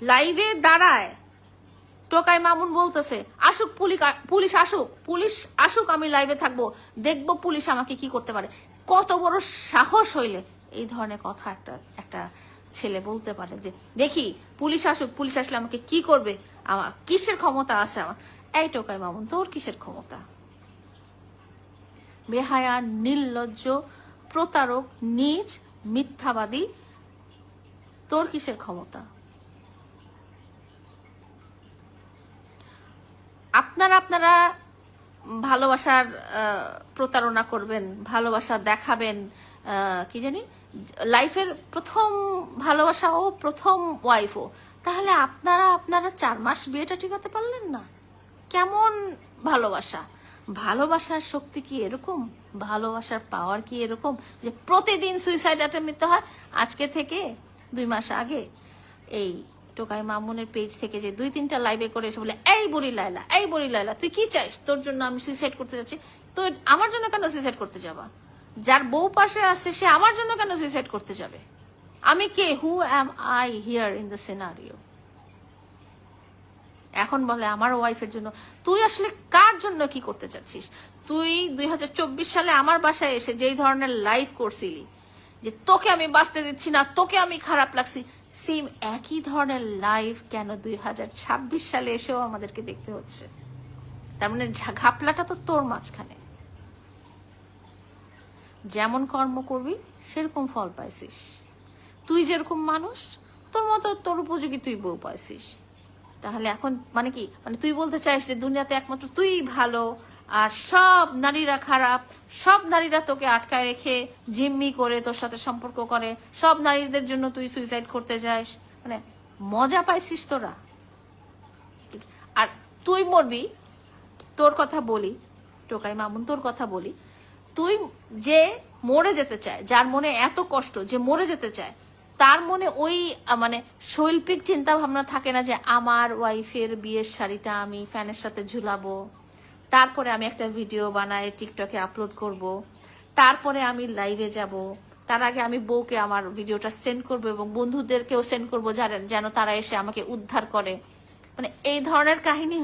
লাইভে দাঁড়ায় টোকাই মামুন বলতেছে আসুক পুলিশ আসুক আমি লাইভে থাকবো, দেখবো পুলিশ আমাকে কি করতে পারে। কত বড় সাহস হইলে এই ধরনের কথা একটা ছেলে বলতে পারে যে দেখি পুলিশ আসলে আমাকে কি করবে, আমার কিসের ক্ষমতা আছে আমার। এই টোকাই মামুন, তোর কিসের ক্ষমতা? বেহায়া, নির্লজ্জ, প্রতারক, নীচ, মিথ্যাবাদী, তোর কিসের ক্ষমতা? আপনারা ভালোবাসার প্রতারণা করবেন, ভালোবাসা দেখাবেন, কি জানি লাইফের প্রথম ভালোবাসা ও প্রথম ওয়াইফও, তাহলে আপনারা 4 মাস বিয়েটা টিকাতে পারলেন না? কেমন ভালোবাসা? ভালোবাসার শক্তি কি এরকম? ভালোবাসার পাওয়ার কি এরকম যে প্রতিদিন সুইসাইড অ্যাটেম্প নিতে হয়? আজকে থেকে 2 মাস আগে এই টোকাই মামুনের পেজ থেকে যে 2-3টা লাইভে করে এসে বলে এই বলি লাইলা তুই কি চাইস, তোর জন্য আমি সুইসাইড করতে যাচ্ছি। তো আমার জন্য কেন সুইসাইড করতে যাবা? যার বউ পাশে আসছে সে আমার জন্য কেন সুইসাইড করতে যাবে? আমি কে? Who am I here in the scenario? এখন বলে আমার ওয়াইফের জন্য। তুই আসলে কার জন্য কি করতে চাচ্ছিস? তুই 2024 সালে আমার বাসায় এসে যেই ধরনের লাইভ করছিলি যে তোকে আমি বাঁচতে দিচ্ছি না, তোকে আমি খারাপ লাগছি, সেম একই ধরনের লাইভ কেন 2026 সালে এসেও আমাদেরকে দেখতে হচ্ছে? তার মানে ঘাপলাটা তো তোর মাঝখানে। যেমন কর্ম করবি সেরকম ফল পাইছিস। তুই যেরকম মানুষ, তোর মতো তোর উপযোগী তুই বউ পাইছিস। তাহলে এখন মানে কি, মানে তুই বলতে চাইস যে দুনিয়াতে একমাত্র তুই ভালো আর সব নারীরা খারাপ, সব নারীরা তোকে আটকায় রেখে জিম্মি করে তোর সাথে সম্পর্ক করে, সব নারীদের জন্য তুই সুইসাইড করতে যাস? মানে মজা পাইছিস তোরা? আর তুই মরবি, তোর কথা বলি টোকাই মামুন, তোর কথা বলি, তুই যে মরে যেতে চায়, যার মনে এত কষ্ট যে মরে যেতে চায়, তার মনে ওই মানে শৈল্পিক চিন্তা ভাবনা থাকে না যে আমার ওয়াইফের বিয়ের শাড়িটা আমি ফ্যানের সাথে ঝুলাবো, তারপরে আমি একটা ভিডিও বানায় টিকটকে আপলোড করব, তারপরে আমি লাইভে যাব, তার আগে আমি বউকে আমার ভিডিওটা সেন্ড করবো এবং বন্ধুদেরকেও সেন্ড করবো যেন তারা এসে আমাকে উদ্ধার করে। মানে এই ধরনের কাহিনী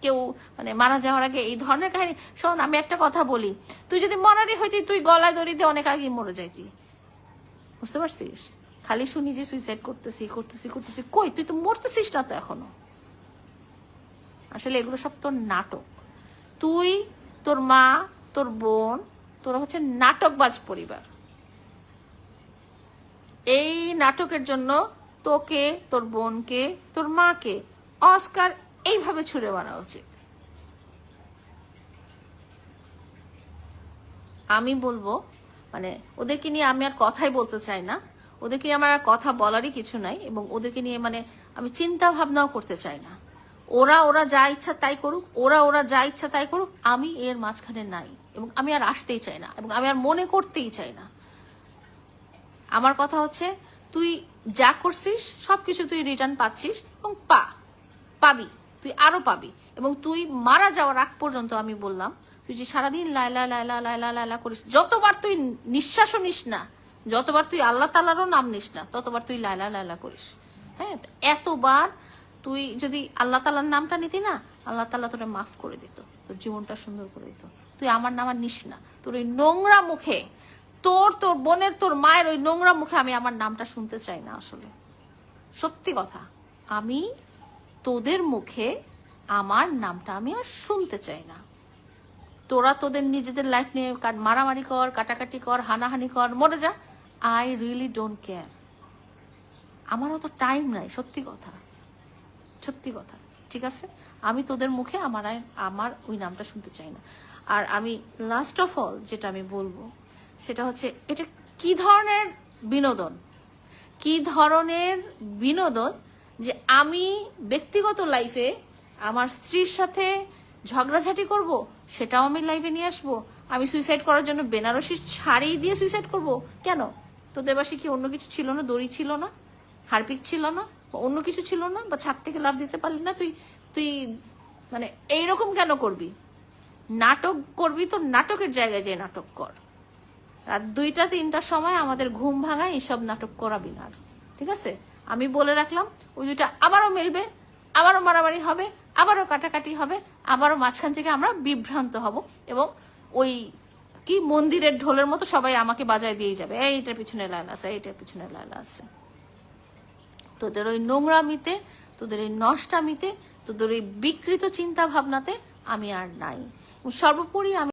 কেউ মানে মারা যাওয়ার আগে এই ধরনের কাহিনী। শোন, আমি একটা কথা বলি, তুই যদি মরারই হইতি তুই গলায় দড়ি দিয়ে অনেক আগেই মরে যাইতি। বুঝতে পারছিস? খালি শুনি যে সুইসাইড করতেছি, কই তুই তো মরতেছিস না তো এখনো। আসলে এগুলো সব তোর নাটক। তুই, তোর মা, তোর বোন, তোরা হচ্ছে নাটকবাজ পরিবার। এই নাটকের জন্য তোকে, তোর বোনকে, তোর মাকে অস্কার এইভাবে ছুড়ে মারা উচিত। আমি বলবো মানে ওদেরকে নিয়ে আমি আর কথাই বলতে চাই না, ওদেরকে নিয়ে আমার আর কথা বলারই কিছু নাই, এবং ওদেরকে নিয়ে মানে আমি চিন্তা ভাবনাও করতে চাই না। ওরা যা ইচ্ছা তাই করুক, ওরা যা ইচ্ছা তাই করুক, আমি এর মাঝখানে নাই, এবং আমি আর আসতেই চাই না, এবং আমি আর মনে করতেই চাই না। আমার কথা হচ্ছে তুই যা করছিস সবকিছু তুই রিটার্ন পাচ্ছিস, এবং পাবি, তুই আরো পাবি। এবং তুই মারা যাওয়ার আগ পর্যন্ত আমি বললাম, তুই যে সারাদিন লাইলা লাইলা লাইলা লাইলা করিস, যতবার তুই নিঃশ্বাসও নিস না, যতবার তুই আল্লাহ তাআলারও নাম নিস না, ততবার তুই লাইলা লাইলা করিস। হ্যাঁ, এতবার তুই যদি আল্লাহ তাআলার নামটা নিতি না, আল্লাহ তাআলা তোরে মাফ করে দিত, তোর জীবনটা সুন্দর করে দিত। তুই আমার নাম আর নিস না। তোর ওই নোংরা মুখে, তোর বোনের, তোর মায়ের ওই নোংরা মুখে আমি আমার নামটা শুনতে চাই না। আসলে সত্যি কথা, আমি তোদের মুখে আমার নামটা আমি আর শুনতে চাই না। তোরা তোদের নিজেদের লাইফ নিয়ে মারামারি কর, কাটাকাটি কর, হানাহানি কর, মরে যা। I really don't care. আমার অত টাইম নাই, সত্যি কথা। ঠিক আছে, আমি তোদের মুখে আমার ওই নামটা শুনতে চাই না। আর আমি লাস্ট অফ অল যেটা আমি বলবো সেটা হচ্ছে, এটা কি ধরনের বিনোদন যে আমি ব্যক্তিগত লাইফে আমার স্ত্রীর সাথে ঝগড়াঝাটি করব, সেটাও আমি লাইভে নিয়ে আসবো। আমি সুইসাইড করার জন্য বেনারসি শাড়ি দিয়ে সুইসাইড করব কেন? তোদের বাসায় কি অন্য কিছু ছিল না? দড়ি ছিল না? হারপিক ছিল না? অন্য কিছু ছিল না? বা ছাদ থেকে লাফ দিতে পারলি না? তুই মানে এইরকম কেন করবি? নাটক করবি তো নাটকের জায়গায় যে নাটক কর। রাত 2টা 3টার সময় আমাদের ঘুম ভাঙায় এইসব নাটক করাবি না, ঠিক আছে? আমি বলে রাখলাম ওই দুইটা আবারও মিলবে, আবারও মারামারি হবে, আবারও কাটাকাটি হবে, আবারও মাঝখান থেকে আমরা বিভ্রান্ত হব, এবং ওই কি মন্দিরের ঢোলের মতো সবাই আমাকে বাজায় দিয়ে যাবে, এইটার পিছনে লাইন আছে, এইটার পিছনে লাইন আছে। তোদের ওই নোংরামিতে, তোদের ওই নষ্টামিতে, তোদের ওই বিকৃত চিন্তা ভাবনাতে আমি আর নাই। সর্বোপরি আমি